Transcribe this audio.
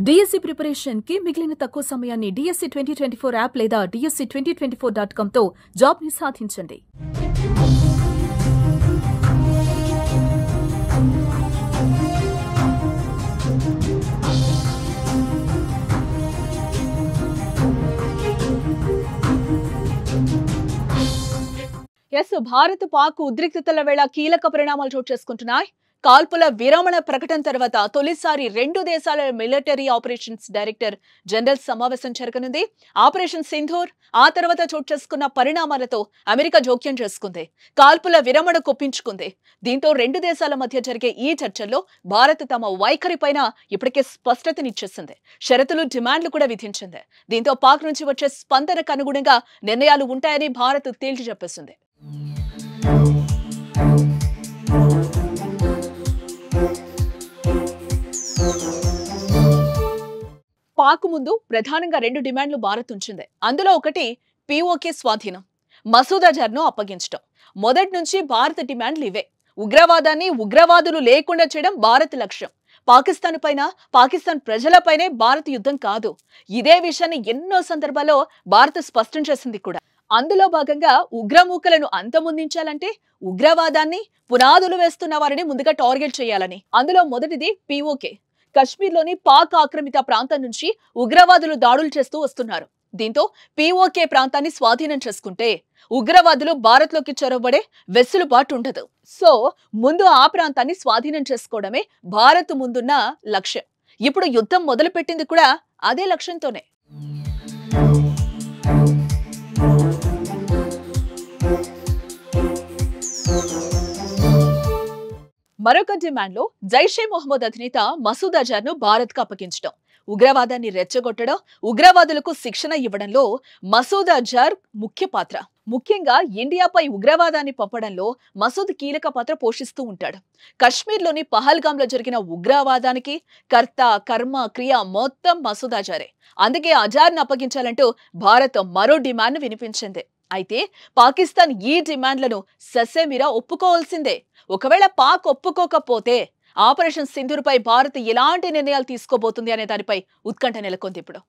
DSC preparation కి మిగిలిన తక్కువ సమయాన్ని డిఎస్సి 2024 యాప్ లేదా dsc2024.com తో జాబ్ ని సాధించండి. భారత్ పాక్ ఉద్రిక్తతల వేళ కీలక పరిణామాలు చోటు చేసుకుంటున్నాయి. కాల్పుల విరమణ ప్రకటన తర్వాత తొలిసారి రెండు దేశాల మిలిటరీ ఆపరేషన్స్ డైరెక్టర్ జనరల్ సమావేశం జరగనుంది. ఆపరేషన్ సింధూర్ ఆ తర్వాత చోటు చేసుకున్న పరిణామాలతో అమెరికా జోక్యం చేసుకుంది. కాల్పుల విరమణ ఒప్పించుకుంది. దీంతో రెండు దేశాల మధ్య జరిగే ఈ చర్చల్లో భారత్ తమ వైఖరిపైన ఇప్పటికే స్పష్టతనిచ్చేసింది. షరతులు, డిమాండ్లు కూడా విధించింది. దీంతో పాక్ నుంచి వచ్చే స్పందనకు అనుగుణంగా నిర్ణయాలు ఉంటాయని భారత్ తేల్చి చెప్పేసింది. పాక్ ముందు ప్రధానంగా రెండు డిమాండ్లు భారత్ ఉంచింది. అందులో ఒకటి పీఓకే స్వాధీనం, మసూద్ అజర్ను అప్పగించడం. మొదటి నుంచి భారత డిమాండ్లు ఇవే. ఉగ్రవాదాన్ని, ఉగ్రవాదులు లేకుండా చేయడం భారత్ లక్ష్యం. పాకిస్తాన్ పైన, పాకిస్తాన్ ప్రజలపైనే భారత్ యుద్ధం కాదు. ఇదే విషయాన్ని ఎన్నో సందర్భాల్లో భారత్ స్పష్టం చేసింది కూడా. అందులో భాగంగా ఉగ్రమూకలను అంతమొందించాలంటే ఉగ్రవాదాన్ని పునాదులు వేస్తున్న వారిని ముందుగా టార్గెట్ చేయాలని. అందులో మొదటిది పీఓకే. కశ్మీర్లోని పాక్ ఆక్రమిత ప్రాంతం నుంచి ఉగ్రవాదులు దాడులు చేస్తూ వస్తున్నారు. దీంతో పీఓకే ప్రాంతాన్ని స్వాధీనం చేసుకుంటే ఉగ్రవాదులు భారత్లోకి చొరవబడే వెసులుబాటు ఉండదు. సో ముందు ఆ ప్రాంతాన్ని స్వాధీనం చేసుకోవడమే భారత్ ముందున్న లక్ష్యం. ఇప్పుడు యుద్ధం మొదలుపెట్టింది కూడా అదే లక్ష్యంతోనే. మరొక డిమాండ్లో జైషే మొహమ్మద్ అధినేత మసూద్ అజర్ను భారత్కు అప్పగించడం. ఉగ్రవాదాన్ని రెచ్చగొట్టడం, ఉగ్రవాదులకు శిక్షణ ఇవ్వడంలో మసూద్ అజర్ ముఖ్య పాత్ర. ముఖ్యంగా ఇండియాపై ఉగ్రవాదాన్ని పంపడంలో మసూద్ కీలక పాత్ర పోషిస్తూ ఉంటాడు. కశ్మీర్లోని పహల్గాంలో జరిగిన ఉగ్రవాదానికి కర్త, కర్మ, క్రియ మొత్తం మసూద్ అజరే. అందుకే అజర్ను అప్పగించాలంటూ భారత్ మరో డిమాండ్ వినిపించింది. అయితే పాకిస్తాన్ ఈ డిమాండ్లను ససేమిరా ఒప్పుకోవాల్సిందే. ఒకవేళ పాక్ ఒప్పుకోకపోతే ఆపరేషన్ సింధూర్ పై భారత్ ఎలాంటి నిర్ణయాలు తీసుకోబోతుంది అనే దానిపై ఉత్కంఠ నెలకొంది. ఇప్పుడు